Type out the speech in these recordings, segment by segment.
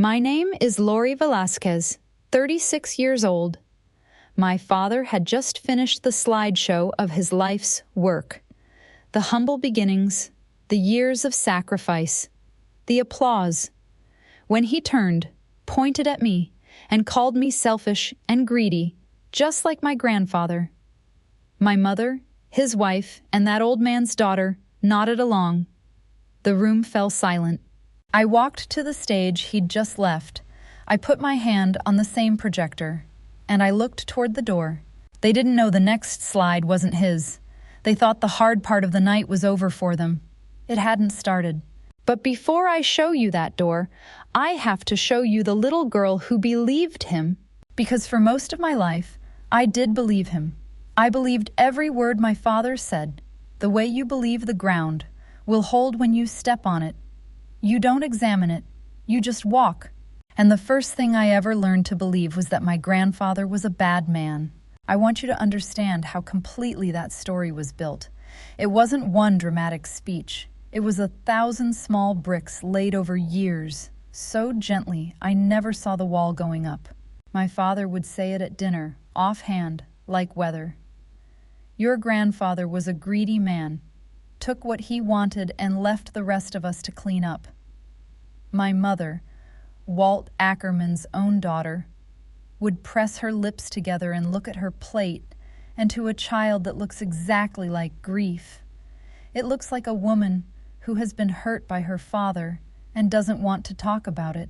My name is Lori Velasquez, 36 years old. My father had just finished the slideshow of his life's work. The humble beginnings, the years of sacrifice, the applause. When he turned, pointed at me, and called me selfish and greedy, just like my grandfather. My mother, his wife, and that old man's daughter nodded along. The room fell silent. I walked to the stage he'd just left. I put my hand on the same projector, and I looked toward the door. They didn't know the next slide wasn't his. They thought the hard part of the night was over for them. It hadn't started. But before I show you that door, I have to show you the little girl who believed him. Because for most of my life, I did believe him. I believed every word my father said. The way you believe the ground will hold when you step on it. You don't examine it, you just walk. And the first thing I ever learned to believe was that my grandfather was a bad man. I want you to understand how completely that story was built. It wasn't one dramatic speech. It was 1,000 small bricks laid over years, so gently I never saw the wall going up. My father would say it at dinner, offhand, like weather. Your grandfather was a greedy man, took what he wanted and left the rest of us to clean up. My mother, Walt Ackerman's own daughter, would press her lips together and look at her plate, and to a child that looks exactly like grief. It looks like a woman who has been hurt by her father and doesn't want to talk about it.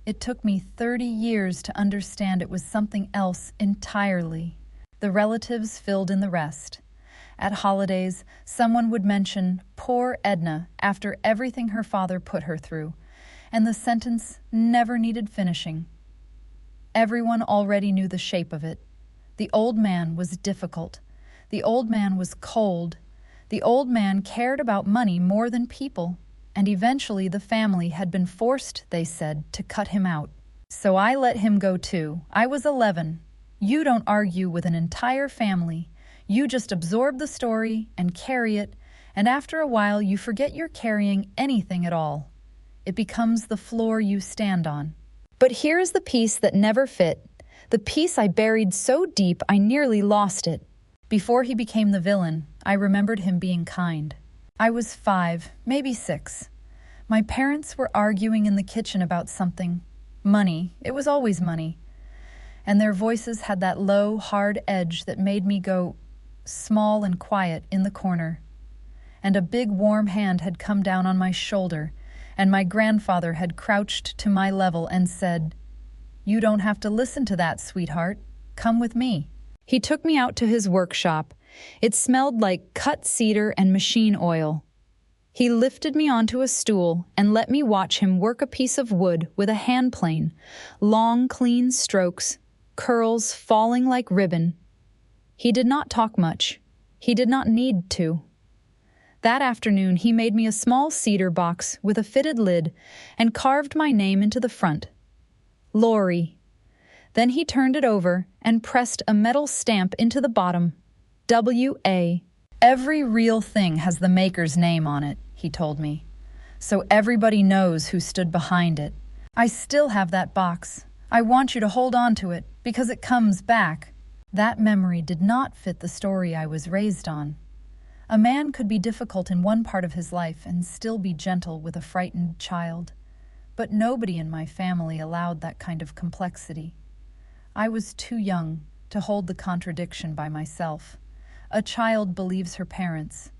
It took me 30 years to understand it was something else entirely. The relatives filled in the rest. At holidays, someone would mention poor Edna after everything her father put her through, and the sentence never needed finishing. Everyone already knew the shape of it. The old man was difficult. The old man was cold. The old man cared about money more than people, and eventually the family had been forced, they said, to cut him out. So I let him go too. I was 11. You don't argue with an entire family. You just absorb the story and carry it, and after a while you forget you're carrying anything at all. It becomes the floor you stand on. But here's the piece that never fit, the piece I buried so deep I nearly lost it. Before he became the villain, I remembered him being kind. I was 5, maybe 6. My parents were arguing in the kitchen about something. Money. It was always money. And their voices had that low, hard edge that made me go small and quiet in the corner. And a big warm hand had come down on my shoulder, and my grandfather had crouched to my level and said, "You don't have to listen to that, sweetheart. Come with me." He took me out to his workshop. It smelled like cut cedar and machine oil. He lifted me onto a stool and let me watch him work a piece of wood with a hand plane, long, clean strokes, curls falling like ribbon. He did not talk much. He did not need to. That afternoon, he made me a small cedar box with a fitted lid and carved my name into the front. Lori. Then he turned it over and pressed a metal stamp into the bottom. W.A. Every real thing has the maker's name on it, he told me. So everybody knows who stood behind it. I still have that box. I want you to hold on to it because it comes back. That memory did not fit the story I was raised on. A man could be difficult in one part of his life and still be gentle with a frightened child. But nobody in my family allowed that kind of complexity. I was too young to hold the contradiction by myself. A child believes her parents.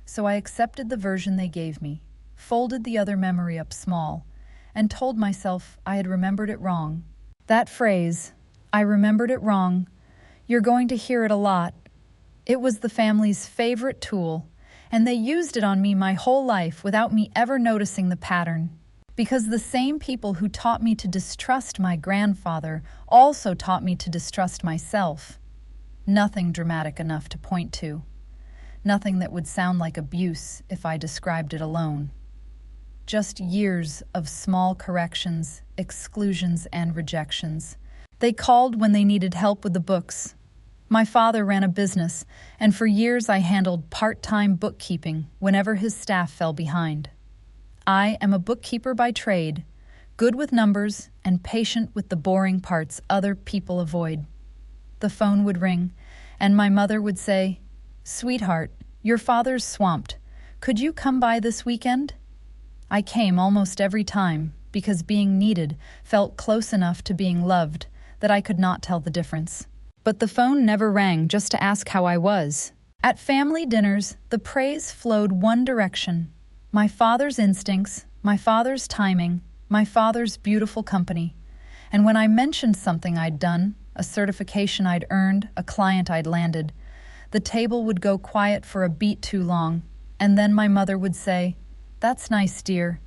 So I accepted the version they gave me, folded the other memory up small, and told myself I had remembered it wrong. That phrase, "I remembered it wrong," you're going to hear it a lot. It was the family's favorite tool, and they used it on me my whole life without me ever noticing the pattern. Because the same people who taught me to distrust my grandfather also taught me to distrust myself. Nothing dramatic enough to point to. Nothing that would sound like abuse if I described it alone. Just years of small corrections, exclusions, and rejections. They called when they needed help with the books. My father ran a business, and for years I handled part-time bookkeeping whenever his staff fell behind. I am a bookkeeper by trade, good with numbers and patient with the boring parts other people avoid. The phone would ring, and my mother would say, "Sweetheart, your father's swamped. Could you come by this weekend?" I came almost every time because being needed felt close enough to being loved that I could not tell the difference. But the phone never rang just to ask how I was. At family dinners, the praise flowed one direction: my father's instincts, my father's timing, my father's beautiful company. And when I mentioned something I'd done, a certification I'd earned, a client I'd landed, the table would go quiet for a beat too long, and then my mother would say, "That's nice, dear,"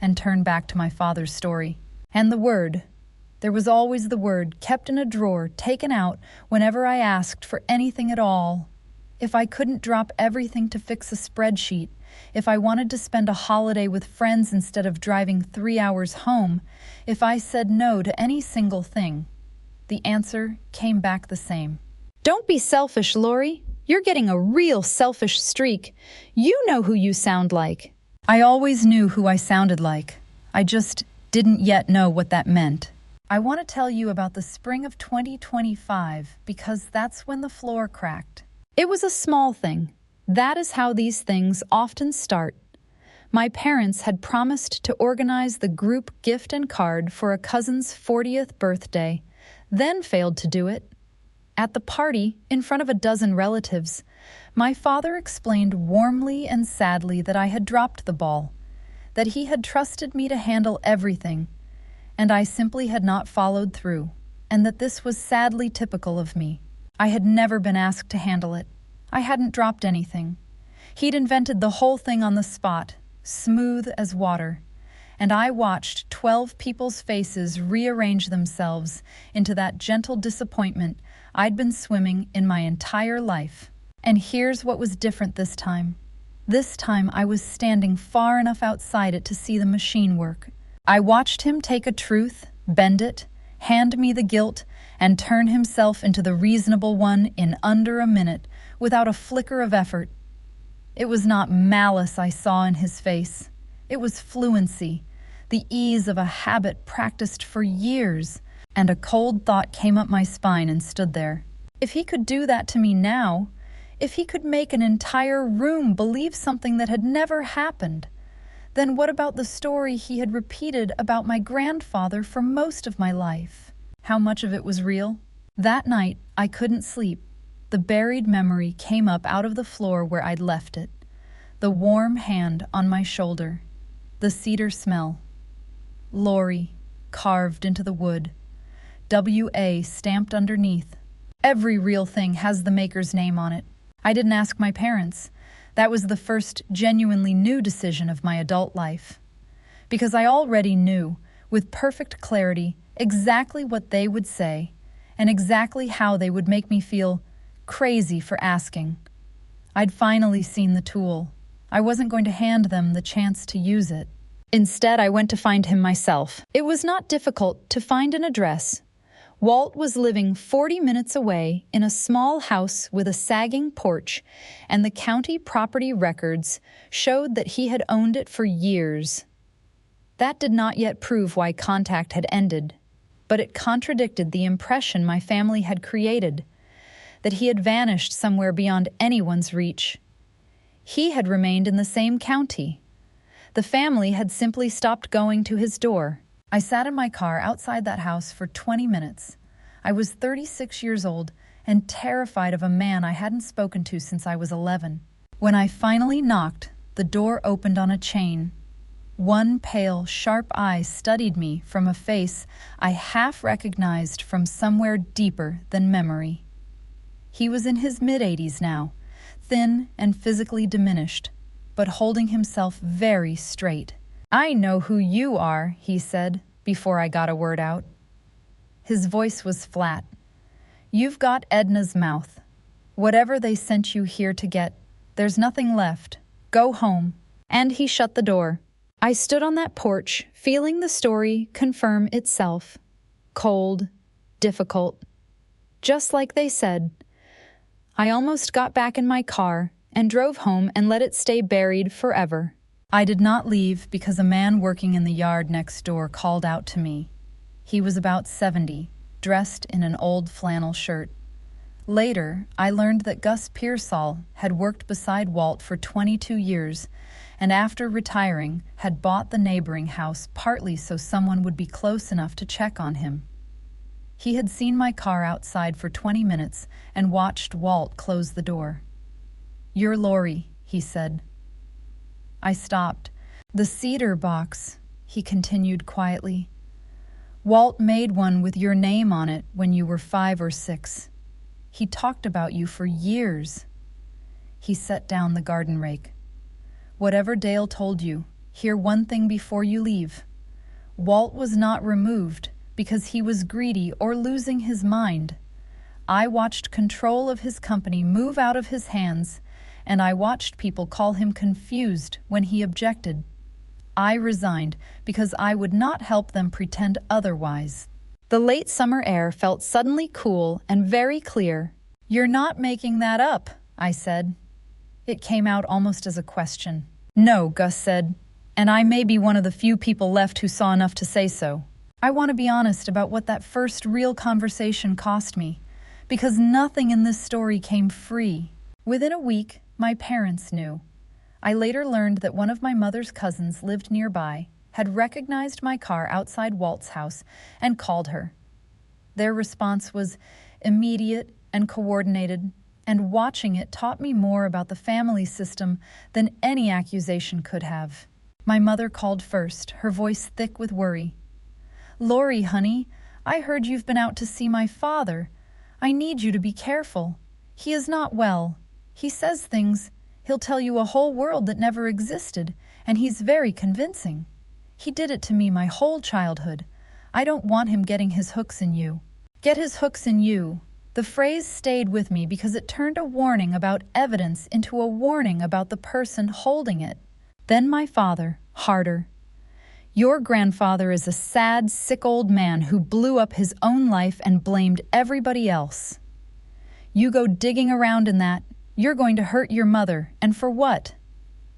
and turn back to my father's story. And the word, there was always the word, kept in a drawer, taken out whenever I asked for anything at all. If I couldn't drop everything to fix a spreadsheet, if I wanted to spend a holiday with friends instead of driving 3 hours home, if I said no to any single thing, the answer came back the same. "Don't be selfish, Lori. You're getting a real selfish streak. You know who you sound like." I always knew who I sounded like. I just didn't yet know what that meant. I want to tell you about the spring of 2025 because that's when the floor cracked. It was a small thing. That is how these things often start. My parents had promised to organize the group gift and card for a cousin's 40th birthday, then failed to do it. At the party, in front of a dozen relatives, my father explained warmly and sadly that I had dropped the ball, that he had trusted me to handle everything, and I simply had not followed through, and that this was sadly typical of me. I had never been asked to handle it. I hadn't dropped anything. He'd invented the whole thing on the spot, smooth as water, and I watched 12 people's faces rearrange themselves into that gentle disappointment I'd been swimming in my entire life. And here's what was different this time. This time I was standing far enough outside it to see the machine work. I watched him take a truth, bend it, hand me the guilt, and turn himself into the reasonable one in under a minute, without a flicker of effort. It was not malice I saw in his face. It was fluency, the ease of a habit practiced for years, and a cold thought came up my spine and stood there. If he could do that to me now, if he could make an entire room believe something that had never happened, then what about the story he had repeated about my grandfather for most of my life? How much of it was real? That night, I couldn't sleep. The buried memory came up out of the floor where I'd left it. The warm hand on my shoulder. The cedar smell. Lori, carved into the wood. W.A. stamped underneath. Every real thing has the maker's name on it. I didn't ask my parents. That was the first genuinely new decision of my adult life. Because I already knew, with perfect clarity, exactly what they would say, and exactly how they would make me feel crazy for asking. I'd finally seen the tool. I wasn't going to hand them the chance to use it. Instead, I went to find him myself. It was not difficult to find an address. Walt was living 40 minutes away in a small house with a sagging porch, and the county property records showed that he had owned it for years. That did not yet prove why contact had ended, but it contradicted the impression my family had created, that he had vanished somewhere beyond anyone's reach. He had remained in the same county. The family had simply stopped going to his door. I sat in my car outside that house for 20 minutes. I was 36 years old and terrified of a man I hadn't spoken to since I was 11. When I finally knocked, the door opened on a chain. One pale, sharp eye studied me from a face I half recognized from somewhere deeper than memory. He was in his mid-80s now, thin and physically diminished, but holding himself very straight. "I know who you are," he said, before I got a word out. His voice was flat. "You've got Edna's mouth. Whatever they sent you here to get, there's nothing left. Go home." And he shut the door. I stood on that porch, feeling the story confirm itself. Cold, difficult. Just like they said. I almost got back in my car and drove home and let it stay buried forever. I did not leave because a man working in the yard next door called out to me. He was about 70, dressed in an old flannel shirt. Later, I learned that Gus Pearsall had worked beside Walt for 22 years, and after retiring, had bought the neighboring house partly so someone would be close enough to check on him. He had seen my car outside for 20 minutes and watched Walt close the door. "You're Lori," he said. I stopped. "The cedar box," he continued quietly. "Walt made one with your name on it when you were 5 or 6. He talked about you for years." He set down the garden rake. "Whatever Dale told you, hear one thing before you leave. Walt was not removed because he was greedy or losing his mind. I watched control of his company move out of his hands, and I watched people call him confused when he objected. I resigned because I would not help them pretend otherwise." The late summer air felt suddenly cool and very clear. "You're not making that up," I said. It came out almost as a question. "No," Gus said, "and I may be one of the few people left who saw enough to say so. I want to be honest about what that first real conversation cost me, because nothing in this story came free." Within a week, my parents knew. I later learned that one of my mother's cousins lived nearby, had recognized my car outside Walt's house, and called her. Their response was immediate and coordinated, and watching it taught me more about the family system than any accusation could have. My mother called first, her voice thick with worry. "Lori, honey, I heard you've been out to see my father. I need you to be careful. He is not well. He says things. He'll tell you a whole world that never existed, and he's very convincing. He did it to me my whole childhood. I don't want him getting his hooks in you." Get his hooks in you. The phrase stayed with me because it turned a warning about evidence into a warning about the person holding it. Then my father, harder. "Your grandfather is a sad, sick old man who blew up his own life and blamed everybody else. You go digging around in that, you're going to hurt your mother, and for what?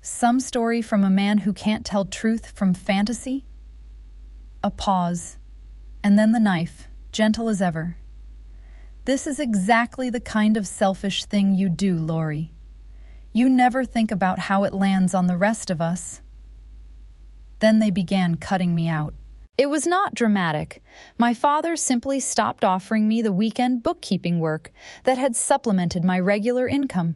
Some story from a man who can't tell truth from fantasy?" A pause, and then the knife, gentle as ever. "This is exactly the kind of selfish thing you do, Lori. You never think about how it lands on the rest of us." Then they began cutting me out. It was not dramatic. My father simply stopped offering me the weekend bookkeeping work that had supplemented my regular income.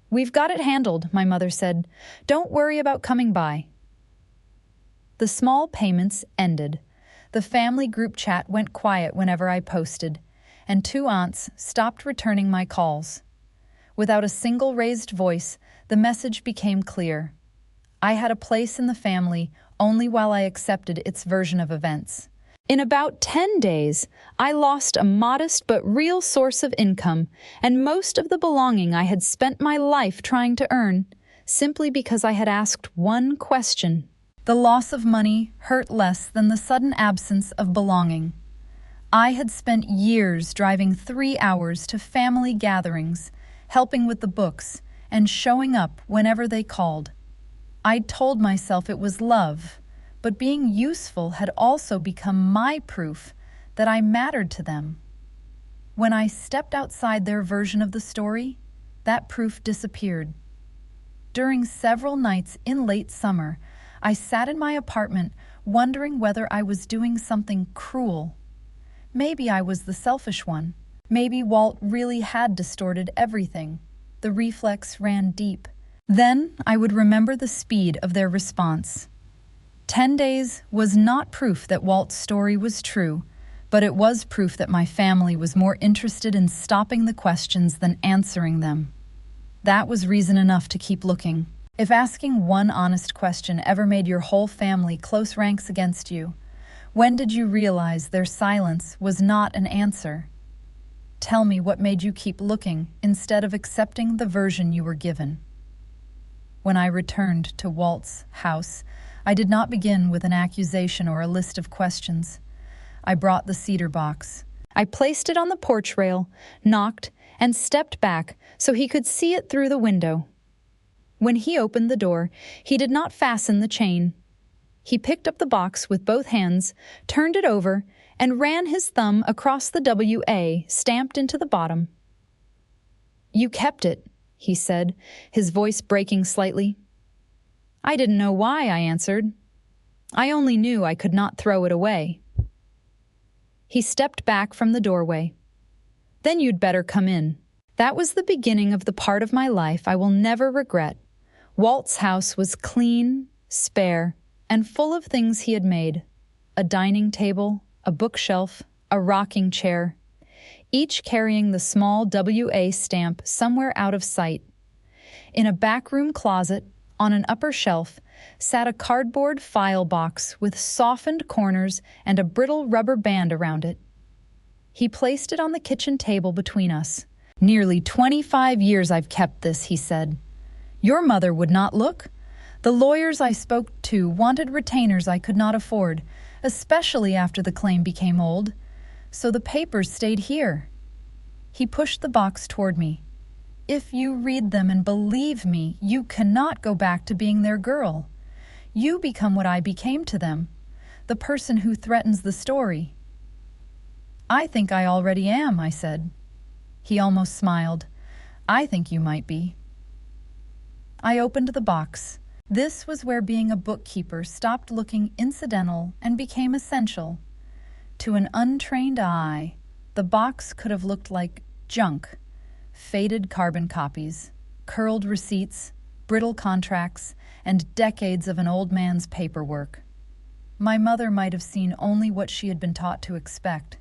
"We've got it handled," my mother said. "Don't worry about coming by." The small payments ended. The family group chat went quiet whenever I posted, and 2 aunts stopped returning my calls. Without a single raised voice, the message became clear. I had a place in the family only while I accepted its version of events. In about 10 days, I lost a modest but real source of income and most of the belonging I had spent my life trying to earn, simply because I had asked one question. The loss of money hurt less than the sudden absence of belonging. I had spent years driving 3 hours to family gatherings, helping with the books, and showing up whenever they called. I'd told myself it was love, but being useful had also become my proof that I mattered to them. When I stepped outside their version of the story, that proof disappeared. During several nights in late summer, I sat in my apartment wondering whether I was doing something cruel. Maybe I was the selfish one. Maybe Walt really had distorted everything. The reflex ran deep. Then I would remember the speed of their response. 10 days was not proof that Walt's story was true, but it was proof that my family was more interested in stopping the questions than answering them. That was reason enough to keep looking. If asking one honest question ever made your whole family close ranks against you, when did you realize their silence was not an answer? Tell me what made you keep looking instead of accepting the version you were given. When I returned to Walt's house, I did not begin with an accusation or a list of questions. I brought the cedar box. I placed it on the porch rail, knocked, and stepped back so he could see it through the window. When he opened the door, he did not fasten the chain. He picked up the box with both hands, turned it over, and ran his thumb across the W.A. stamped into the bottom. "You kept it," he said, his voice breaking slightly. "I didn't know why," I answered. "I only knew I could not throw it away." He stepped back from the doorway. "Then you'd better come in." That was the beginning of the part of my life I will never regret. Walt's house was clean, spare, and full of things he had made. A dining table, a bookshelf, a rocking chair, each carrying the small W.A. stamp somewhere out of sight. In a backroom closet, on an upper shelf, sat a cardboard file box with softened corners and a brittle rubber band around it. He placed it on the kitchen table between us. "Nearly 25 years I've kept this," he said. "Your mother would not look. The lawyers I spoke to wanted retainers I could not afford, especially after the claim became old. So the papers stayed here." He pushed the box toward me. "If you read them and believe me, you cannot go back to being their girl. You become what I became to them, the person who threatens the story." "I think I already am," I said. He almost smiled. "I think you might be." I opened the box. This was where being a bookkeeper stopped looking incidental and became essential. To an untrained eye, the box could have looked like junk: faded carbon copies, curled receipts, brittle contracts, and decades of an old man's paperwork. My mother might have seen only what she had been taught to expect.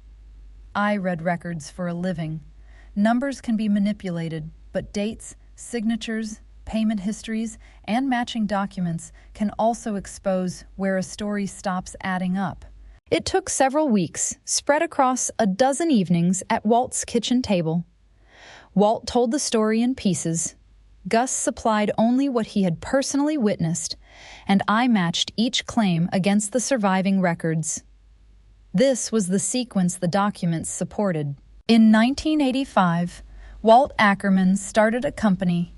I read records for a living. Numbers can be manipulated, but dates, signatures, payment histories, and matching documents can also expose where a story stops adding up. It took several weeks, spread across a dozen evenings at Walt's kitchen table. Walt told the story in pieces. Gus supplied only what he had personally witnessed, and I matched each claim against the surviving records. This was the sequence the documents supported. In 1985, Walt Ackerman started a company.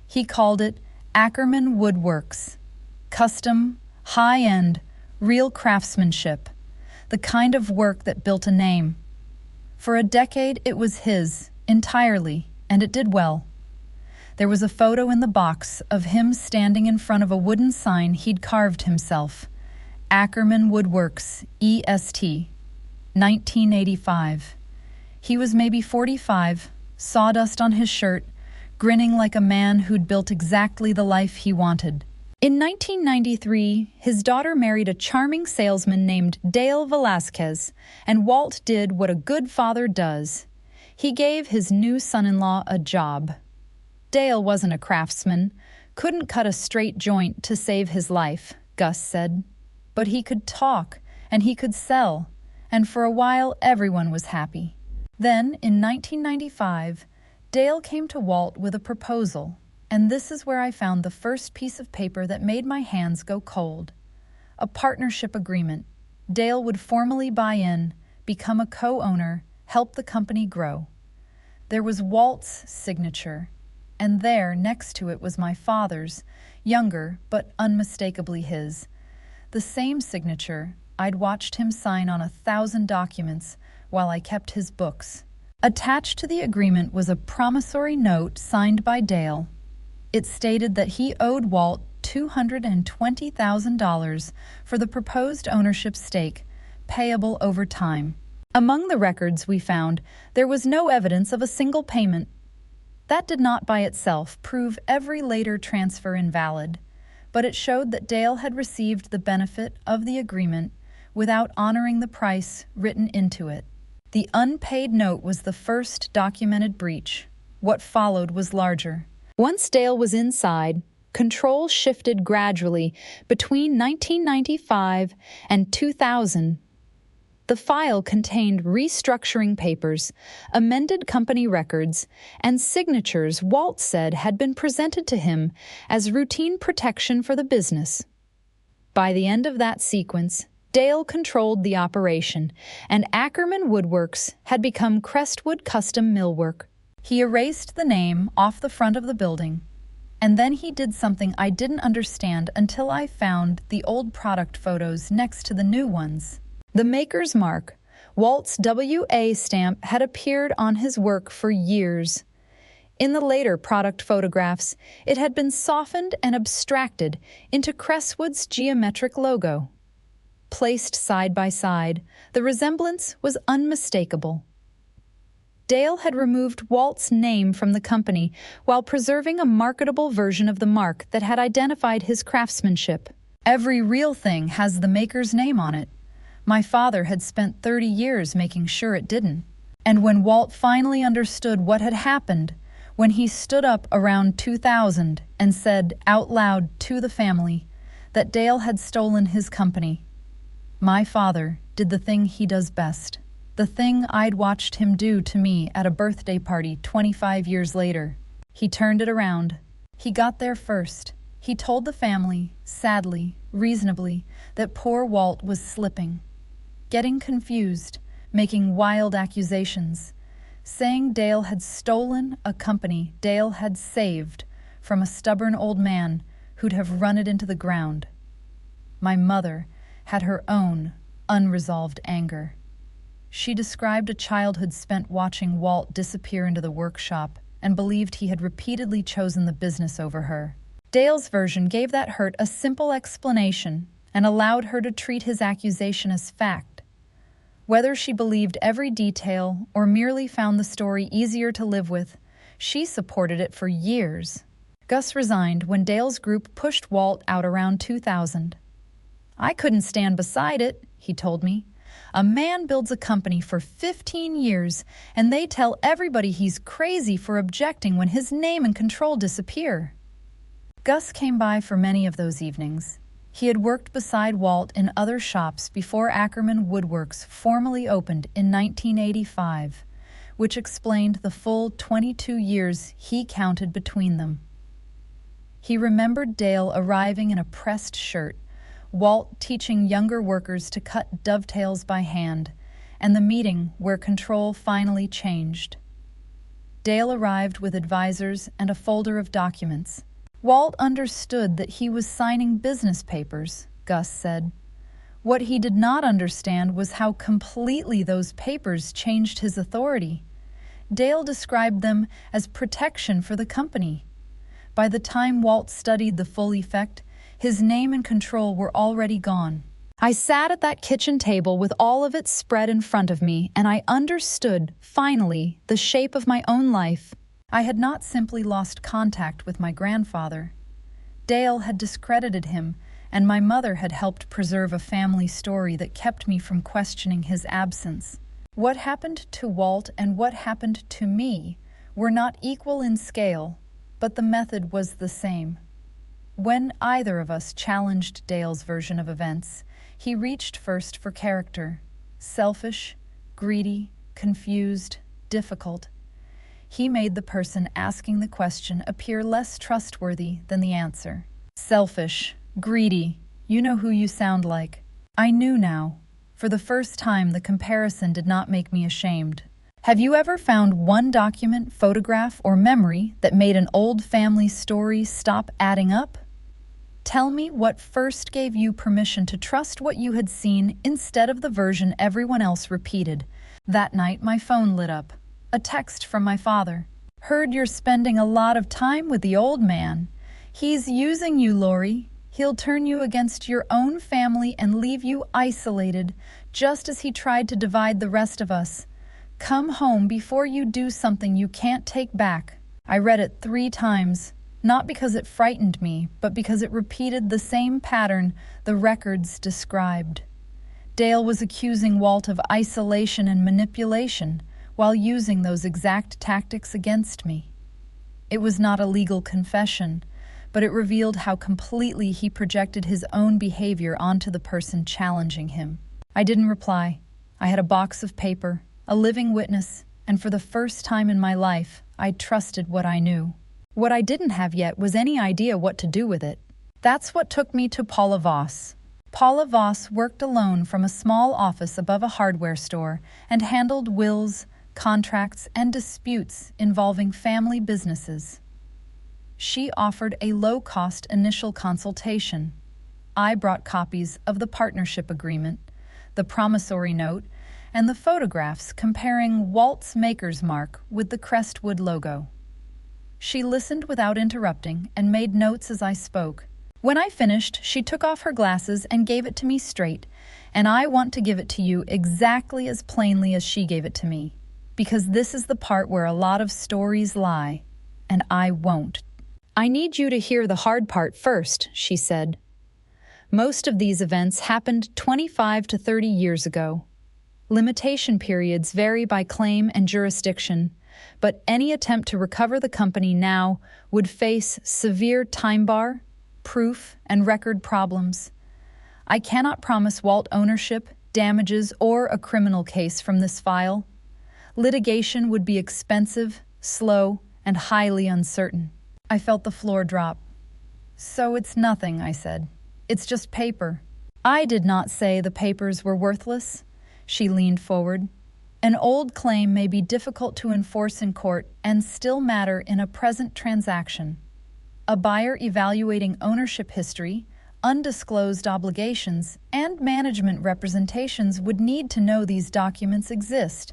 He called it Ackerman Woodworks. Custom, high-end, real craftsmanship. The kind of work that built a name. For a decade, it was his, entirely, and it did well. There was a photo in the box of him standing in front of a wooden sign he'd carved himself. Ackerman Woodworks, EST, 1985. He was maybe 45, sawdust on his shirt, grinning like a man who'd built exactly the life he wanted. In 1993, his daughter married a charming salesman named Dale Velasquez, and Walt did what a good father does. He gave his new son-in-law a job. Dale wasn't a craftsman, couldn't cut a straight joint to save his life, Gus said. But he could talk, and he could sell, and for a while everyone was happy. Then, in 1995, Dale came to Walt with a proposal, and this is where I found the first piece of paper that made my hands go cold. A partnership agreement. Dale would formally buy in, become a co-owner, help the company grow. There was Walt's signature, and there, next to it, was my father's, younger but unmistakably his. The same signature I'd watched him sign on 1,000 documents while I kept his books. Attached to the agreement was a promissory note signed by Dale. It stated that he owed Walt $220,000 for the proposed ownership stake, payable over time. Among the records we found, there was no evidence of a single payment. That did not by itself prove every later transfer invalid, but it showed that Dale had received the benefit of the agreement without honoring the price written into it. The unpaid note was the first documented breach. What followed was larger. Once Dale was inside, control shifted gradually between 1995 and 2000. The file contained restructuring papers, amended company records, and signatures Walt said had been presented to him as routine protection for the business. By the end of that sequence, Dale controlled the operation, and Ackerman Woodworks had become Crestwood Custom Millwork. He erased the name off the front of the building. And then he did something I didn't understand until I found the old product photos next to the new ones. The maker's mark, Walt's WA stamp, had appeared on his work for years. In the later product photographs, it had been softened and abstracted into Crestwood's geometric logo. Placed side by side, the resemblance was unmistakable. Dale had removed Walt's name from the company while preserving a marketable version of the mark that had identified his craftsmanship. Every real thing has the maker's name on it. My father had spent 30 years making sure it didn't. And when Walt finally understood what had happened, when he stood up around 2000 and said out loud to the family that Dale had stolen his company, my father did the thing he does best. The thing I'd watched him do to me at a birthday party 25 years later. He turned it around. He got there first. He told the family, sadly, reasonably, that poor Walt was slipping, getting confused, making wild accusations, saying Dale had stolen a company Dale had saved from a stubborn old man who'd have run it into the ground. My mother had her own unresolved anger. She described a childhood spent watching Walt disappear into the workshop and believed he had repeatedly chosen the business over her. Dale's version gave that hurt a simple explanation and allowed her to treat his accusation as fact. Whether she believed every detail or merely found the story easier to live with, she supported it for years. Gus resigned when Dale's group pushed Walt out around 2000. I couldn't stand beside it, he told me. A man builds a company for 15 years, and they tell everybody he's crazy for objecting when his name and control disappear. Gus came by for many of those evenings. He had worked beside Walt in other shops before Ackerman Woodworks formally opened in 1985, which explained the full 22 years he counted between them. He remembered Dale arriving in a pressed shirt, Walt teaching younger workers to cut dovetails by hand, and the meeting where control finally changed. Dale arrived with advisors and a folder of documents. Walt understood that he was signing business papers, Gus said. What he did not understand was how completely those papers changed his authority. Dale described them as protection for the company. By the time Walt studied the full effect, his name and control were already gone. I sat at that kitchen table with all of it spread in front of me, and I understood, finally, the shape of my own life. I had not simply lost contact with my grandfather. Dale had discredited him, and my mother had helped preserve a family story that kept me from questioning his absence. What happened to Walt and what happened to me were not equal in scale, but the method was the same. When either of us challenged Dale's version of events, he reached first for character. Selfish, greedy, confused, difficult. He made the person asking the question appear less trustworthy than the answer. Selfish, greedy, you know who you sound like. I knew now. For the first time, the comparison did not make me ashamed. Have you ever found one document, photograph, or memory that made an old family story stop adding up? Tell me what first gave you permission to trust what you had seen instead of the version everyone else repeated. That night, my phone lit up. A text from my father. Heard you're spending a lot of time with the old man. He's using you, Lori. He'll turn you against your own family and leave you isolated, just as he tried to divide the rest of us. Come home before you do something you can't take back. I read it 3 times. Not because it frightened me, but because it repeated the same pattern the records described. Dale was accusing Walt of isolation and manipulation while using those exact tactics against me. It was not a legal confession, but it revealed how completely he projected his own behavior onto the person challenging him. I didn't reply. I had a box of paper, a living witness, and for the first time in my life, I trusted what I knew. What I didn't have yet was any idea what to do with it. That's what took me to Paula Voss. Paula Voss worked alone from a small office above a hardware store and handled wills, contracts, and disputes involving family businesses. She offered a low-cost initial consultation. I brought copies of the partnership agreement, the promissory note, and the photographs comparing Walt's maker's mark with the Crestwood logo. She listened without interrupting and made notes as I spoke. When I finished, she took off her glasses and gave it to me straight, and I want to give it to you exactly as plainly as she gave it to me, because this is the part where a lot of stories lie, and I won't. I need you to hear the hard part first, she said. Most of these events happened 25 to 30 years ago. Limitation periods vary by claim and jurisdiction, but any attempt to recover the company now would face severe time bar, proof, and record problems. I cannot promise Walt ownership, damages, or a criminal case from this file. Litigation would be expensive, slow, and highly uncertain. I felt the floor drop. So it's nothing, I said. It's just paper. I did not say the papers were worthless. She leaned forward. An old claim may be difficult to enforce in court and still matter in a present transaction. A buyer evaluating ownership history, undisclosed obligations, and management representations would need to know these documents exist.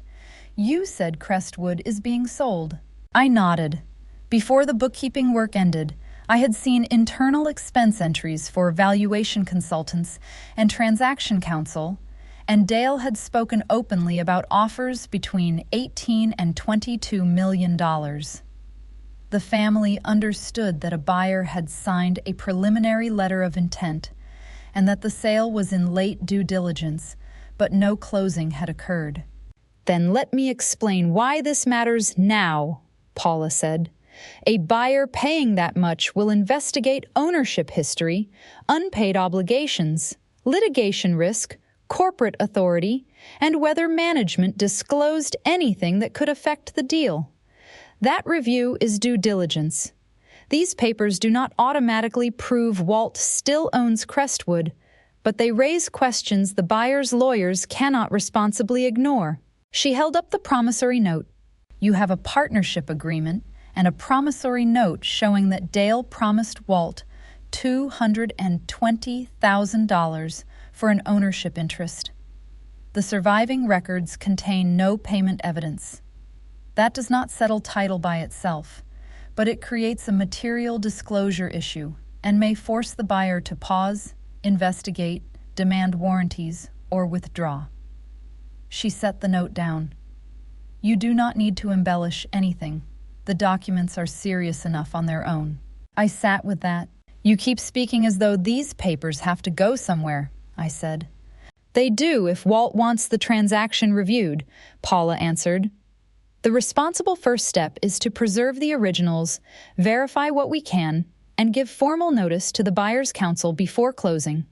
You said Crestwood is being sold. I nodded. Before the bookkeeping work ended, I had seen internal expense entries for valuation consultants and transaction counsel, and Dale had spoken openly about offers between $18 and $22 million. The family understood that a buyer had signed a preliminary letter of intent and that the sale was in late due diligence, but no closing had occurred. Then let me explain why this matters now, Paula said. A buyer paying that much will investigate ownership history, unpaid obligations, litigation risk, corporate authority, and whether management disclosed anything that could affect the deal. That review is due diligence. These papers do not automatically prove Walt still owns Crestwood, but they raise questions the buyer's lawyers cannot responsibly ignore. She held up the promissory note. You have a partnership agreement and a promissory note showing that Dale promised Walt $220,000 for an ownership interest. The surviving records contain no payment evidence. That does not settle title by itself, but it creates a material disclosure issue and may force the buyer to pause, investigate, demand warranties, or withdraw. She set the note down. You do not need to embellish anything. The documents are serious enough on their own. I sat with that. You keep speaking as though these papers have to go somewhere, I said. They do if Walt wants the transaction reviewed, Paula answered. The responsible first step is to preserve the originals, verify what we can, and give formal notice to the buyer's counsel before closing.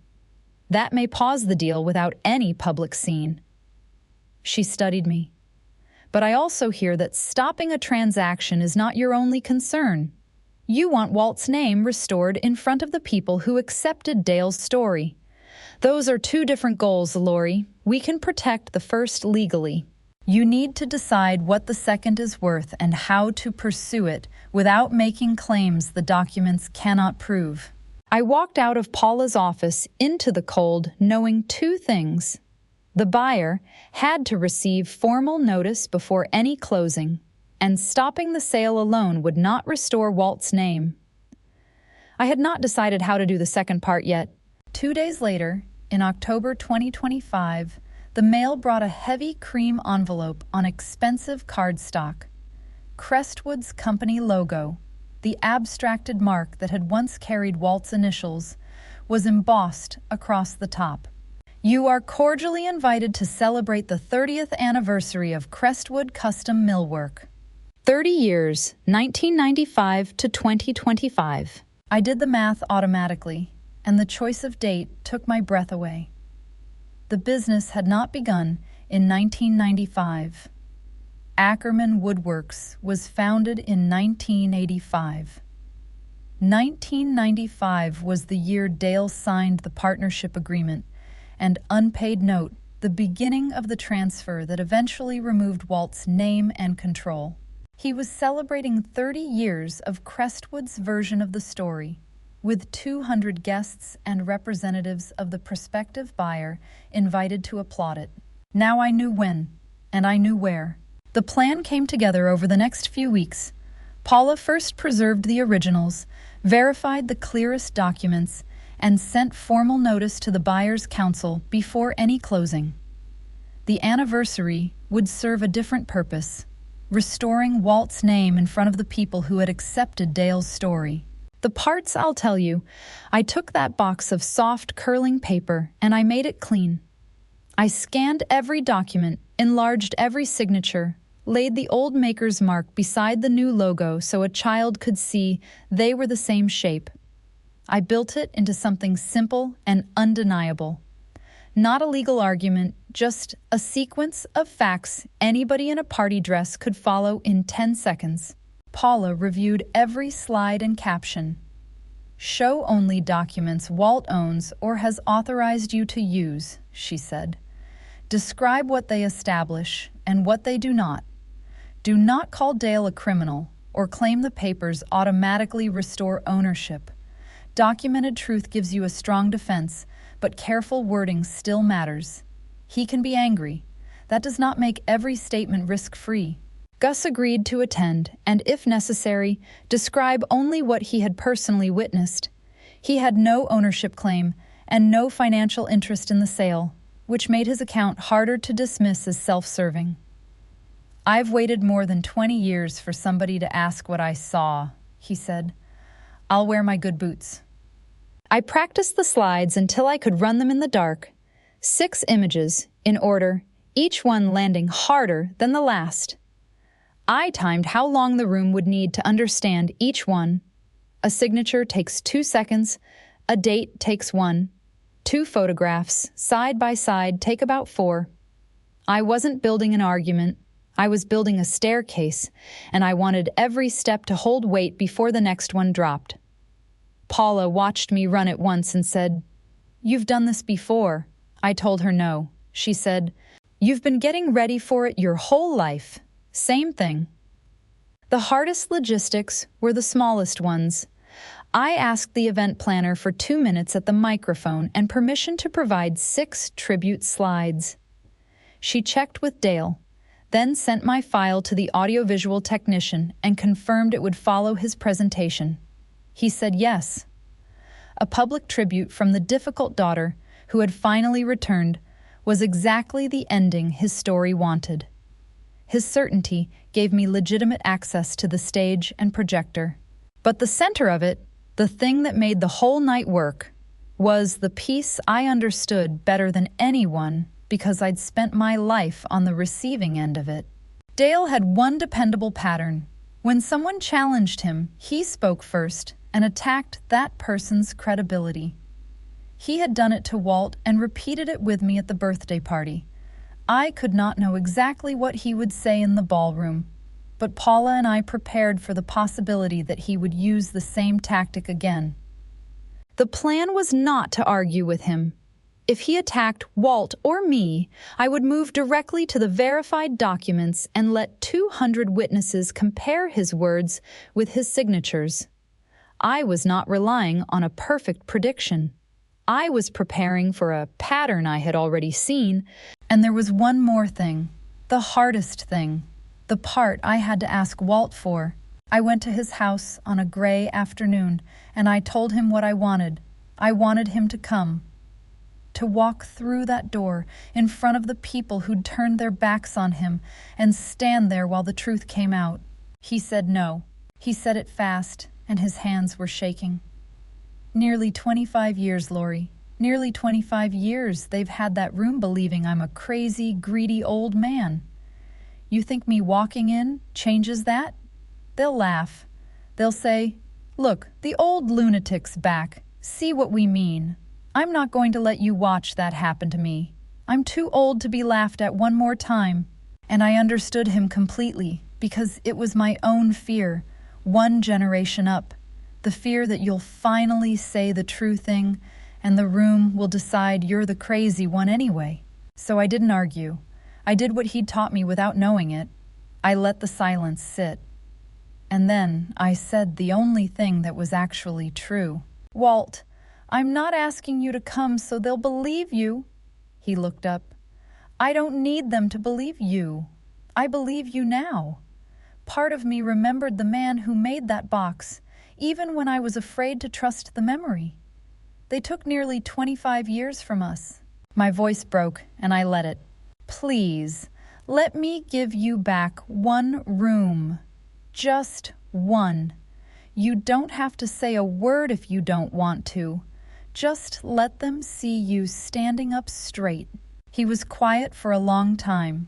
That may pause the deal without any public scene. She studied me. But I also hear that stopping a transaction is not your only concern. You want Walt's name restored in front of the people who accepted Dale's story. Those are two different goals, Lori. We can protect the first legally. You need to decide what the second is worth and how to pursue it without making claims the documents cannot prove. I walked out of Paula's office into the cold knowing two things. The buyer had to receive formal notice before any closing, and stopping the sale alone would not restore Walt's name. I had not decided how to do the second part yet. 2 days later, in October 2025, the mail brought a heavy cream envelope on expensive cardstock. Crestwood's company logo, the abstracted mark that had once carried Walt's initials, was embossed across the top. You are cordially invited to celebrate the 30th anniversary of Crestwood Custom Millwork. 30 years, 1995 to 2025. I did the math automatically, and the choice of date took my breath away. The business had not begun in 1995. Ackerman Woodworks was founded in 1985. 1995 was the year Dale signed the partnership agreement and unpaid note, the beginning of the transfer that eventually removed Walt's name and control. He was celebrating 30 years of Crestwood's version of the story, with 200 guests and representatives of the prospective buyer invited to applaud it. Now I knew when, and I knew where. The plan came together over the next few weeks. Paula first preserved the originals, verified the clearest documents, and sent formal notice to the buyer's counsel before any closing. The anniversary would serve a different purpose, restoring Walt's name in front of the people who had accepted Dale's story. The parts, I'll tell you, I took that box of soft, curling paper and I made it clean. I scanned every document, enlarged every signature, laid the old maker's mark beside the new logo so a child could see they were the same shape. I built it into something simple and undeniable. Not a legal argument, just a sequence of facts anybody in a party dress could follow in 10 seconds. Paula reviewed every slide and caption. "Show only documents Walt owns or has authorized you to use," she said. "Describe what they establish and what they do not. Do not call Dale a criminal or claim the papers automatically restore ownership. Documented truth gives you a strong defense, but careful wording still matters. He can be angry. That does not make every statement risk-free." Gus agreed to attend and, if necessary, describe only what he had personally witnessed. He had no ownership claim and no financial interest in the sale, which made his account harder to dismiss as self-serving. "I've waited more than 20 years for somebody to ask what I saw," he said. "I'll wear my good boots." I practiced the slides until I could run them in the dark. 6 images, in order, each one landing harder than the last. I timed how long the room would need to understand each one. A signature takes 2 seconds, a date takes 1. 2 photographs, side by side, take about 4. I wasn't building an argument. I was building a staircase, and I wanted every step to hold weight before the next one dropped. Paula watched me run it once and said, "You've done this before." I told her no. She said, "You've been getting ready for it your whole life." Same thing. The hardest logistics were the smallest ones. I asked the event planner for 2 minutes at the microphone and permission to provide 6 tribute slides. She checked with Dale, then sent my file to the audiovisual technician and confirmed it would follow his presentation. He said yes. A public tribute from the difficult daughter, who had finally returned, was exactly the ending his story wanted. His certainty gave me legitimate access to the stage and projector. But the center of it, the thing that made the whole night work, was the piece I understood better than anyone because I'd spent my life on the receiving end of it. Dale had one dependable pattern. When someone challenged him, he spoke first and attacked that person's credibility. He had done it to Walt and repeated it with me at the birthday party. I could not know exactly what he would say in the ballroom, but Paula and I prepared for the possibility that he would use the same tactic again. The plan was not to argue with him. If he attacked Walt or me, I would move directly to the verified documents and let 200 witnesses compare his words with his signatures. I was not relying on a perfect prediction. I was preparing for a pattern I had already seen, and there was one more thing, the hardest thing, the part I had to ask Walt for. I went to his house on a gray afternoon, and I told him what I wanted. I wanted him to come, to walk through that door in front of the people who'd turned their backs on him and stand there while the truth came out. He said no. He said it fast, and his hands were shaking. Nearly 25 years, Lori. Nearly 25 years they've had that room believing I'm a crazy, greedy old man. You think me walking in changes that? They'll laugh. They'll say, "Look, the old lunatic's back. See what we mean." I'm not going to let you watch that happen to me. I'm too old to be laughed at one more time. And I understood him completely, because it was my own fear, one generation up. The fear that you'll finally say the true thing, and the room will decide you're the crazy one anyway. So I didn't argue. I did what he'd taught me without knowing it. I let the silence sit. And then I said the only thing that was actually true. "Walt, I'm not asking you to come so they'll believe you." He looked up. "I don't need them to believe you. I believe you now. Part of me remembered the man who made that box, even when I was afraid to trust the memory. They took nearly 25 years from us." My voice broke, and I let it. "Please, let me give you back one room. Just one. You don't have to say a word if you don't want to. Just let them see you standing up straight." He was quiet for a long time.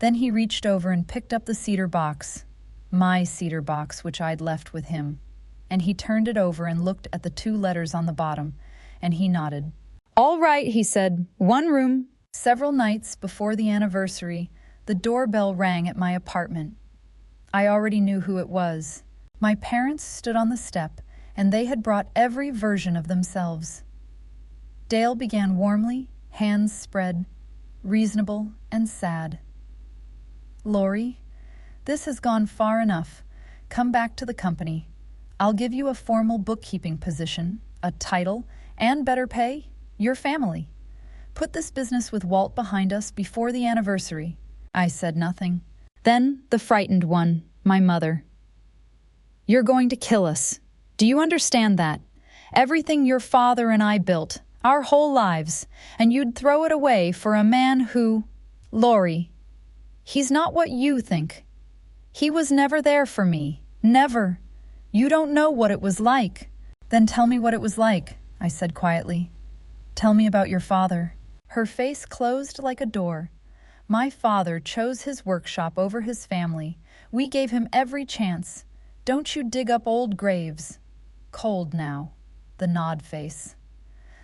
Then he reached over and picked up the cedar box, my cedar box which I'd left with him, and he turned it over and looked at the 2 letters on the bottom, and he nodded. "All right," he said, "one room." Several nights before the anniversary, the doorbell rang at my apartment. I already knew who it was. My parents stood on the step, and they had brought every version of themselves. Dale began warmly, hands spread, reasonable and sad. "Lori, this has gone far enough. Come back to the company. I'll give you a formal bookkeeping position, a title, and better pay. Your family. Put this business with Walt behind us before the anniversary." I said nothing. Then the frightened one, my mother. "You're going to kill us. Do you understand that? Everything your father and I built, our whole lives, and you'd throw it away for a man who, Lori, he's not what you think. He was never there for me. Never. You don't know what it was like." "Then tell me what it was like," I said quietly. "Tell me about your father." Her face closed like a door. "My father chose his workshop over his family. We gave him every chance. Don't you dig up old graves." Cold now. The nod face.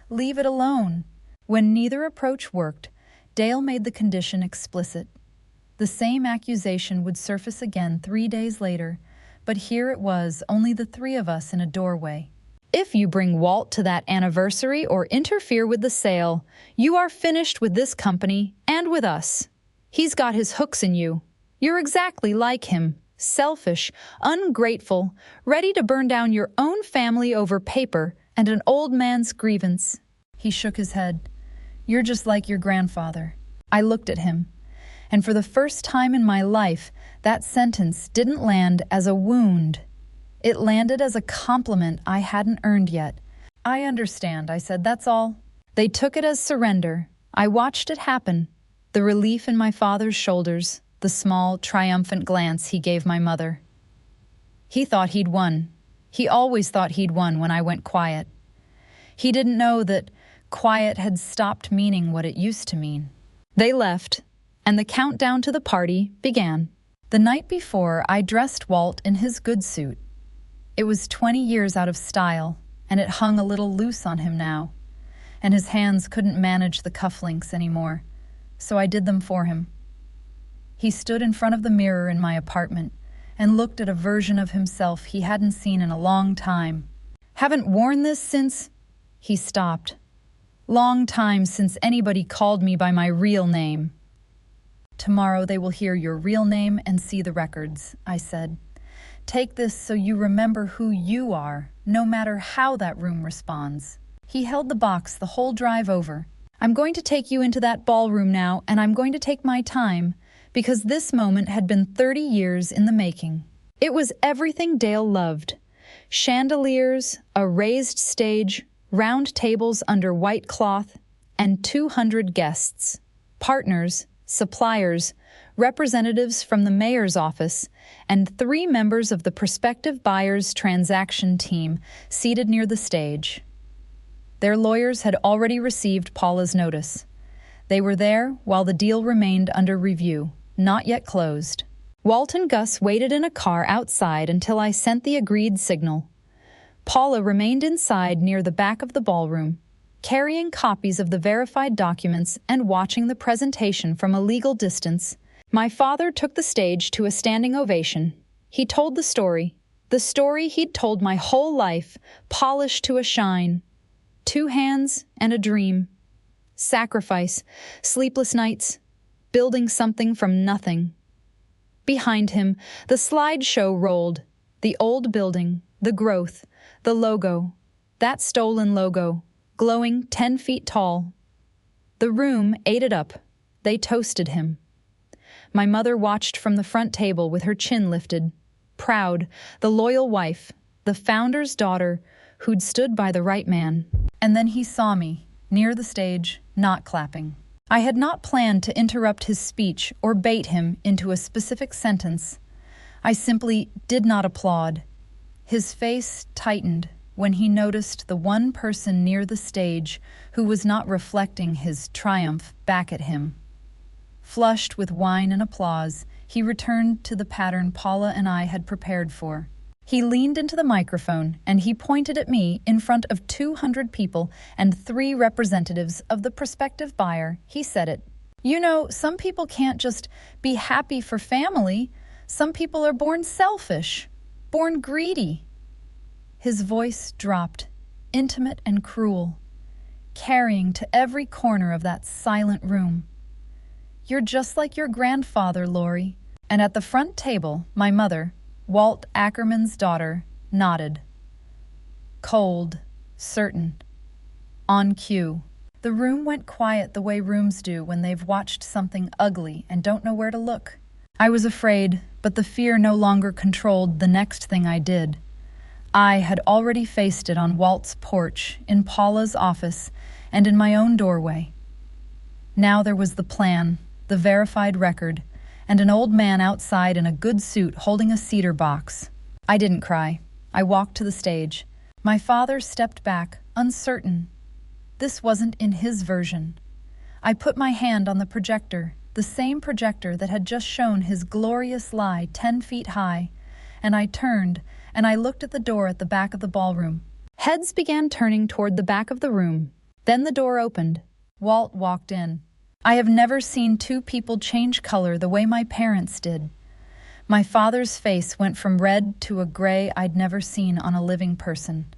"Leave it alone." When neither approach worked, Dale made the condition explicit. The same accusation would surface again 3 days later, but here it was, only the 3 of us in a doorway. "If you bring Walt to that anniversary or interfere with the sale, you are finished with this company and with us. He's got his hooks in you. You're exactly like him, selfish, ungrateful, ready to burn down your own family over paper and an old man's grievance." He shook his head. "You're just like your grandfather." I looked at him, and for the first time in my life, that sentence didn't land as a wound. It landed as a compliment I hadn't earned yet. "I understand," I said, "that's all." They took it as surrender. I watched it happen. The relief in my father's shoulders, the small, triumphant glance he gave my mother. He thought he'd won. He always thought he'd won when I went quiet. He didn't know that quiet had stopped meaning what it used to mean. They left, and the countdown to the party began. The night before, I dressed Walt in his good suit. It was 20 years out of style, and it hung a little loose on him now, and his hands couldn't manage the cufflinks anymore, so I did them for him. He stood in front of the mirror in my apartment and looked at a version of himself he hadn't seen in a long time. "Haven't worn this since—" He stopped. "Long time since anybody called me by my real name." "Tomorrow they will hear your real name and see the records," I said. "Take this so you remember who you are, no matter how that room responds." He held the box the whole drive over. "I'm going to take you into that ballroom now, and I'm going to take my time, because this moment had been 30 years in the making." It was everything Dale loved. Chandeliers, a raised stage, round tables under white cloth, and 200 guests. Partners, suppliers, representatives from the mayor's office, and 3 members of the prospective buyer's transaction team seated near the stage. Their lawyers had already received Paula's notice. They were there while the deal remained under review, not yet closed. Walt and Gus waited in a car outside until I sent the agreed signal. Paula remained inside near the back of the ballroom, carrying copies of the verified documents and watching the presentation from a legal distance. My father took the stage to a standing ovation. He told the story he'd told my whole life, polished to a shine. 2 hands and a dream. Sacrifice, sleepless nights, building something from nothing. Behind him, the slideshow rolled. The old building, the growth, the logo, that stolen logo, glowing 10 feet tall. The room ate it up. They toasted him. My mother watched from the front table with her chin lifted, proud, the loyal wife, the founder's daughter who'd stood by the right man. And then he saw me, near the stage, not clapping. I had not planned to interrupt his speech or bait him into a specific sentence. I simply did not applaud. His face tightened when he noticed the one person near the stage who was not reflecting his triumph back at him. Flushed with wine and applause, he returned to the pattern Paula and I had prepared for. He leaned into the microphone and he pointed at me in front of 200 people and 3 representatives of the prospective buyer. He said it. You know, some people can't just be happy for family. Some people are born selfish, born greedy. His voice dropped, intimate and cruel, carrying to every corner of that silent room. You're just like your grandfather, Lori. And at the front table, my mother, Walt Ackerman's daughter, nodded. Cold, certain, on cue. The room went quiet the way rooms do when they've watched something ugly and don't know where to look. I was afraid, but the fear no longer controlled the next thing I did. I had already faced it on Walt's porch, in Paula's office, and in my own doorway. Now there was the plan, the verified record, and an old man outside in a good suit holding a cedar box. I didn't cry. I walked to the stage. My father stepped back, uncertain. This wasn't in his version. I put my hand on the projector, the same projector that had just shown his glorious lie 10 feet high, and I turned, and I looked at the door at the back of the ballroom. Heads began turning toward the back of the room. Then the door opened. Walt walked in. I have never seen 2 people change color the way my parents did. My father's face went from red to a gray I'd never seen on a living person.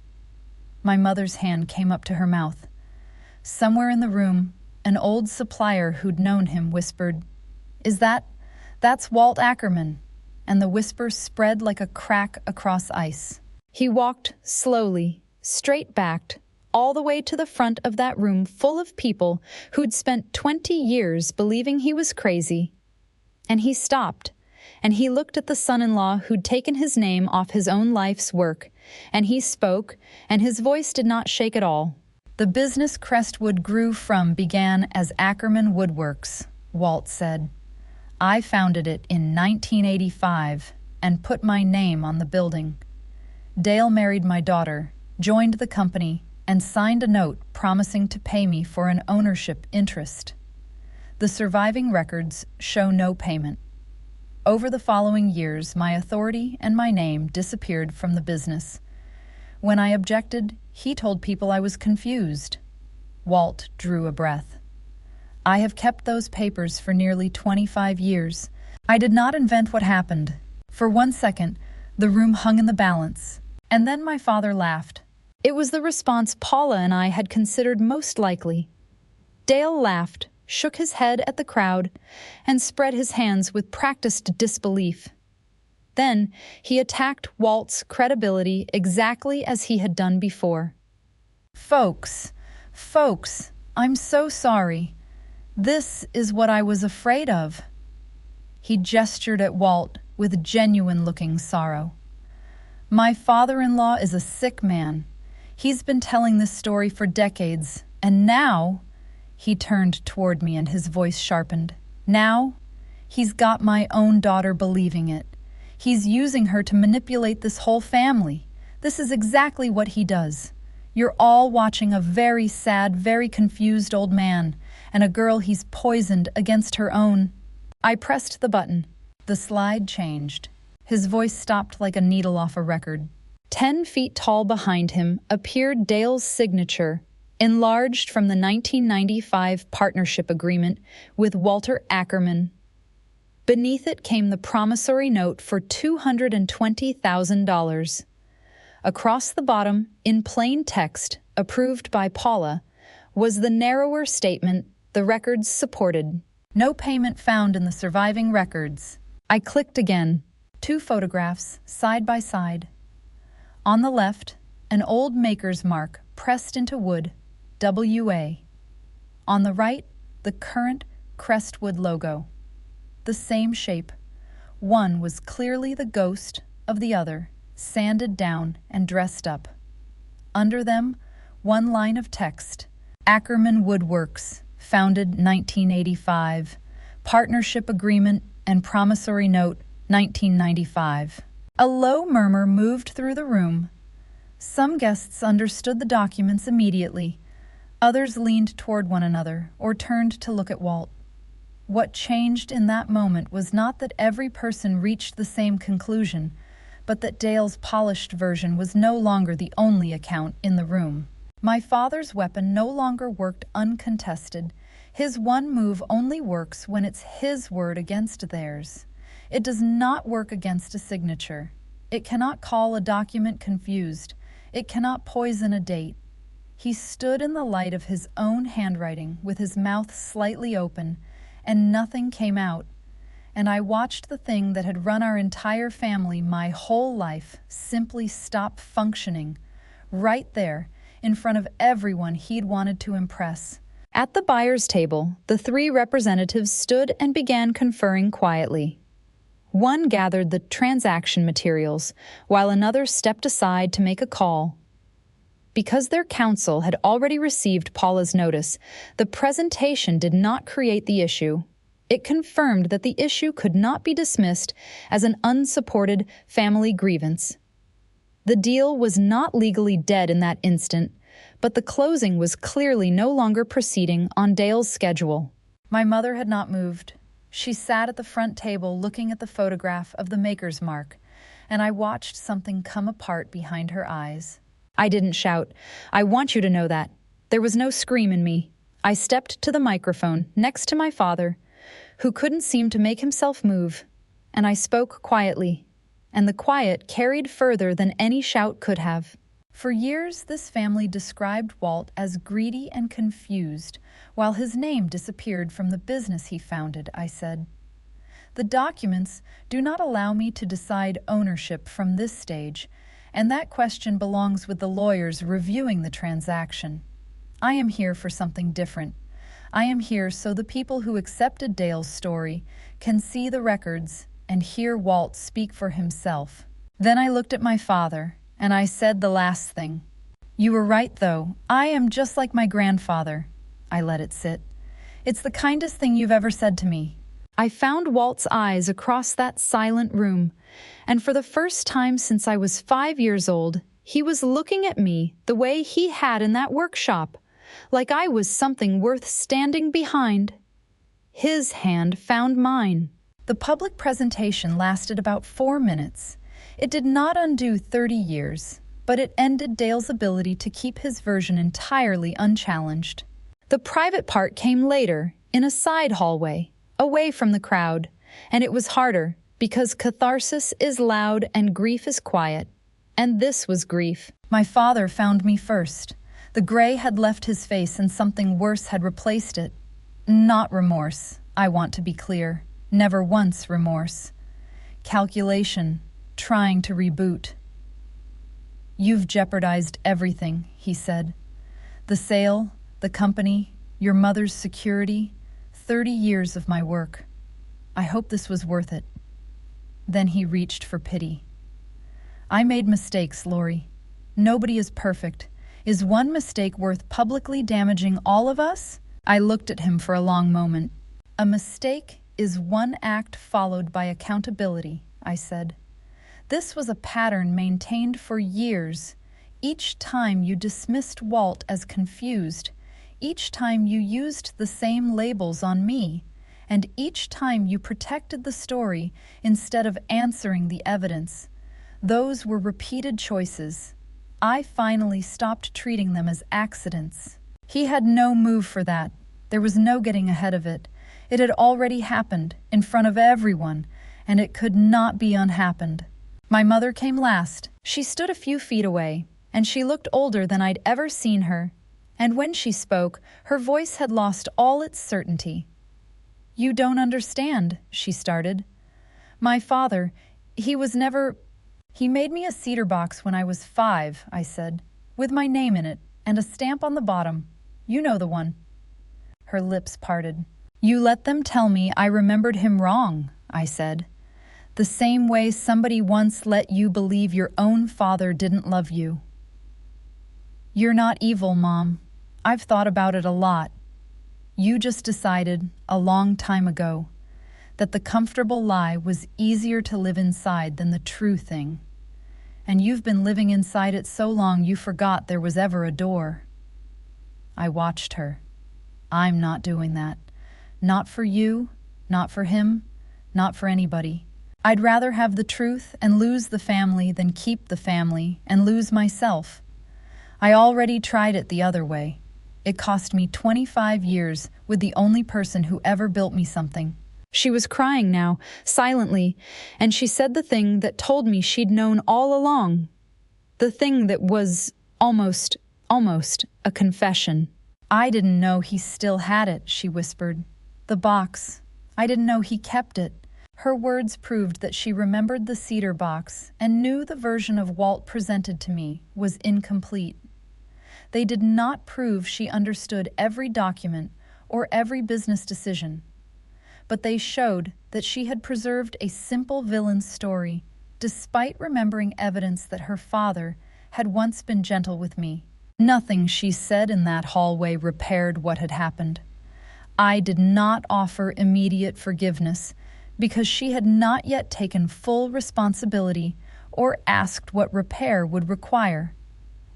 My mother's hand came up to her mouth. Somewhere in the room, an old supplier who'd known him whispered, That's Walt Ackerman." And the whisper spread like a crack across ice. He walked slowly, straight-backed, all the way to the front of that room full of people who'd spent 20 years believing he was crazy. And he stopped, and he looked at the son-in-law who'd taken his name off his own life's work, and he spoke, and his voice did not shake at all. "The business Crestwood grew from began as Ackerman Woodworks," Walt said. "I founded it in 1985 and put my name on the building. Dale married my daughter, joined the company, and signed a note promising to pay me for an ownership interest. The surviving records show no payment. Over the following years, my authority and my name disappeared from the business. When I objected, he told people I was confused." Walt drew a breath. "I have kept those papers for nearly 25 years. I did not invent what happened." For 1 second, the room hung in the balance, and then my father laughed. It was the response Paula and I had considered most likely. Dale laughed, shook his head at the crowd, and spread his hands with practiced disbelief. Then he attacked Walt's credibility exactly as he had done before. Folks, I'm so sorry. This is what I was afraid of." He gestured at Walt with genuine-looking sorrow. "My father-in-law is a sick man. He's been telling this story for decades, and now," he turned toward me and his voice sharpened, "now he's got my own daughter believing it. He's using her to manipulate this whole family. This is exactly what he does. You're all watching a very sad, very confused old man, and a girl he's poisoned against her own." I pressed the button. The slide changed. His voice stopped like a needle off a record. 10 feet tall behind him appeared Dale's signature, enlarged from the 1995 partnership agreement with Walter Ackerman. Beneath it came the promissory note for $220,000. Across the bottom, in plain text, approved by Paula, was the narrower statement the records supported. "No payment found in the surviving records. I clicked again. 2 photographs, side by side. On the left, an old maker's mark pressed into wood, WA. On the right, the current Crestwood logo. The same shape. One was clearly the ghost of the other, sanded down and dressed up. Under them, one line of text. Ackerman Woodworks, founded 1985. Partnership agreement and promissory note, 1995. A low murmur moved through the room. Some guests understood the documents immediately. Others leaned toward one another or turned to look at Walt. What changed in that moment was not that every person reached the same conclusion, but that Dale's polished version was no longer the only account in the room. My father's weapon no longer worked uncontested. His one move only works when it's his word against theirs. It does not work against a signature. It cannot call a document confused. It cannot poison a date. He stood in the light of his own handwriting with his mouth slightly open, and nothing came out. And I watched the thing that had run our entire family my whole life simply stop functioning, right there, in front of everyone he'd wanted to impress. At the buyer's table, the 3 representatives stood and began conferring quietly. One gathered the transaction materials, while another stepped aside to make a call. Because their counsel had already received Paula's notice, the presentation did not create the issue. It confirmed that the issue could not be dismissed as an unsupported family grievance. The deal was not legally dead in that instant, but the closing was clearly no longer proceeding on Dale's schedule. My mother had not moved. She sat at the front table looking at the photograph of the maker's mark, and I watched something come apart behind her eyes. I didn't shout. I want you to know that. There was no scream in me. I stepped to the microphone next to my father, who couldn't seem to make himself move, and I spoke quietly, and the quiet carried further than any shout could have. For years, this family described Walt as greedy and confused, while his name disappeared from the business he founded, I said. The documents do not allow me to decide ownership from this stage, and that question belongs with the lawyers reviewing the transaction. I am here for something different. I am here so the people who accepted Dale's story can see the records and hear Walt speak for himself. Then I looked at my father, and I said the last thing. You were right, though. I am just like my grandfather. I let it sit. It's the kindest thing you've ever said to me. I found Walt's eyes across that silent room, and for the first time since I was 5 years old, he was looking at me the way he had in that workshop, like I was something worth standing behind. His hand found mine. The public presentation lasted about 4 minutes. It did not undo 30 years, but it ended Dale's ability to keep his version entirely unchallenged. The private part came later, in a side hallway, away from the crowd, and it was harder, because catharsis is loud and grief is quiet. And this was grief. My father found me first. The gray had left his face and something worse had replaced it. Not remorse, I want to be clear. Never once remorse. Calculation. Trying to reboot. You've jeopardized everything, he said. The sale, the company, your mother's security, 30 years of my work. I hope this was worth it. Then he reached for pity. I made mistakes, Lori. Nobody is perfect. Is one mistake worth publicly damaging all of us? I looked at him for a long moment. A mistake is one act followed by accountability, I said. This was a pattern maintained for years. Each time you dismissed Walt as confused, each time you used the same labels on me, and each time you protected the story instead of answering the evidence. Those were repeated choices. I finally stopped treating them as accidents. He had no move for that. There was no getting ahead of it. It had already happened, in front of everyone, and it could not be unhappened. My mother came last. She stood a few feet away, and she looked older than I'd ever seen her. And when she spoke, her voice had lost all its certainty. You don't understand, she started. My father, he was never... He made me a cedar box when I was 5, I said, with my name in it and a stamp on the bottom. You know the one. Her lips parted. You let them tell me I remembered him wrong, I said. The same way somebody once let you believe your own father didn't love you. You're not evil, Mom. I've thought about it a lot. You just decided, a long time ago, that the comfortable lie was easier to live inside than the true thing. And you've been living inside it so long you forgot there was ever a door. I watched her. I'm not doing that. Not for you, not for him, not for anybody. I'd rather have the truth and lose the family than keep the family and lose myself. I already tried it the other way. It cost me 25 years with the only person who ever built me something. She was crying now, silently, and she said the thing that told me she'd known all along. The thing that was almost a confession. I didn't know he still had it, she whispered. The box. I didn't know he kept it. Her words proved that she remembered the cedar box and knew the version of Walt presented to me was incomplete. They did not prove she understood every document or every business decision, but they showed that she had preserved a simple villain's story, despite remembering evidence that her father had once been gentle with me. Nothing she said in that hallway repaired what had happened. I did not offer immediate forgiveness because she had not yet taken full responsibility or asked what repair would require.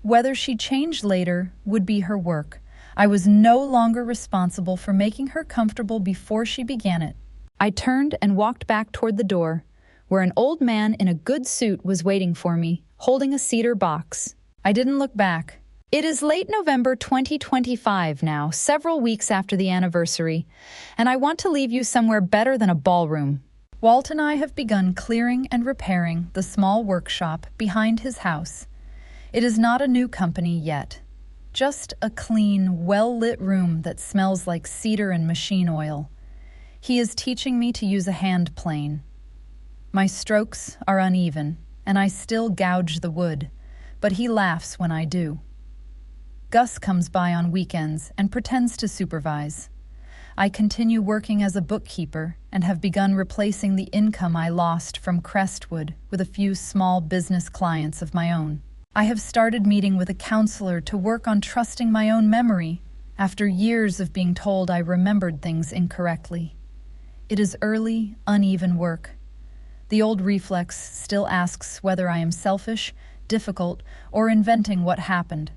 Whether she changed later would be her work. I was no longer responsible for making her comfortable before she began it. I turned and walked back toward the door, where an old man in a good suit was waiting for me, holding a cedar box. I didn't look back. It is late November 2025 now, several weeks after the anniversary, and I want to leave you somewhere better than a ballroom. Walt and I have begun clearing and repairing the small workshop behind his house. It is not a new company yet, just a clean, well-lit room that smells like cedar and machine oil. He is teaching me to use a hand plane. My strokes are uneven, and I still gouge the wood, but he laughs when I do. Gus comes by on weekends and pretends to supervise. I continue working as a bookkeeper and have begun replacing the income I lost from Crestwood with a few small business clients of my own. I have started meeting with a counselor to work on trusting my own memory after years of being told I remembered things incorrectly. It is early, uneven work. The old reflex still asks whether I am selfish, difficult, or inventing what happened.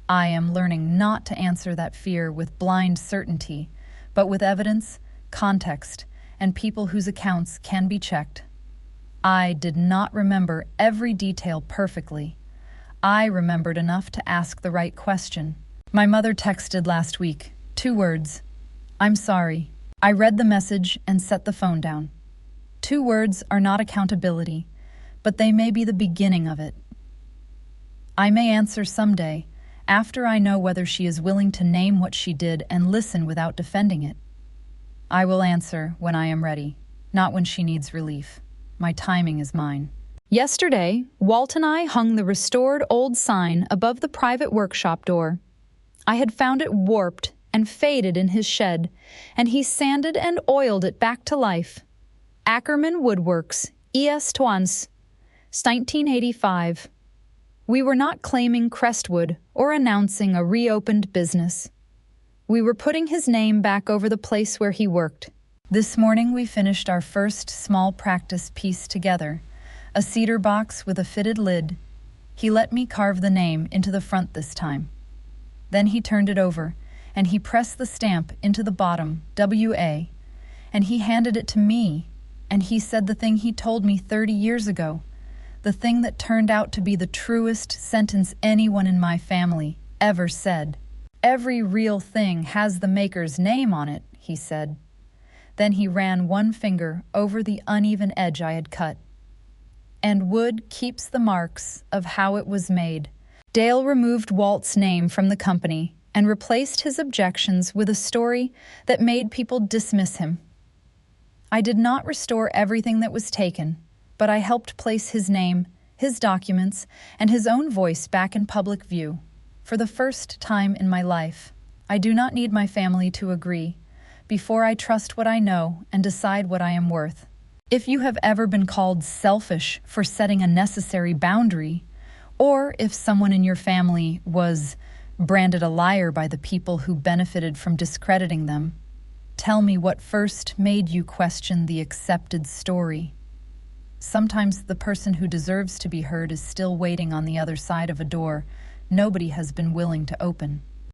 I am learning not to answer that fear with blind certainty, but with evidence, context, and people whose accounts can be checked. I did not remember every detail perfectly. I remembered enough to ask the right question. My mother texted last week. 2 words. I'm sorry. I read the message and set the phone down. 2 words are not accountability, but they may be the beginning of it. I may answer someday, after I know whether she is willing to name what she did and listen without defending it. I will answer when I am ready, not when she needs relief. My timing is mine. Yesterday, Walt and I hung the restored old sign above the private workshop door. I had found it warped and faded in his shed, and he sanded and oiled it back to life. Ackerman Woodworks, ES Twans, 1985. We were not claiming Crestwood or announcing a reopened business. We were putting his name back over the place where he worked. This morning we finished our first small practice piece together, a cedar box with a fitted lid. He let me carve the name into the front this time. Then he turned it over, and he pressed the stamp into the bottom, W.A., and he handed it to me, and he said the thing he told me 30 years ago. The thing that turned out to be the truest sentence anyone in my family ever said. Every real thing has the maker's name on it, he said. Then he ran one finger over the uneven edge I had cut. And wood keeps the marks of how it was made. Dale removed Walt's name from the company and replaced his objections with a story that made people dismiss him. I did not restore everything that was taken, but I helped place his name, his documents, and his own voice back in public view. For the first time in my life, I do not need my family to agree before I trust what I know and decide what I am worth. If you have ever been called selfish for setting a necessary boundary, or if someone in your family was branded a liar by the people who benefited from discrediting them, tell me what first made you question the accepted story. Sometimes the person who deserves to be heard is still waiting on the other side of a door nobody has been willing to open.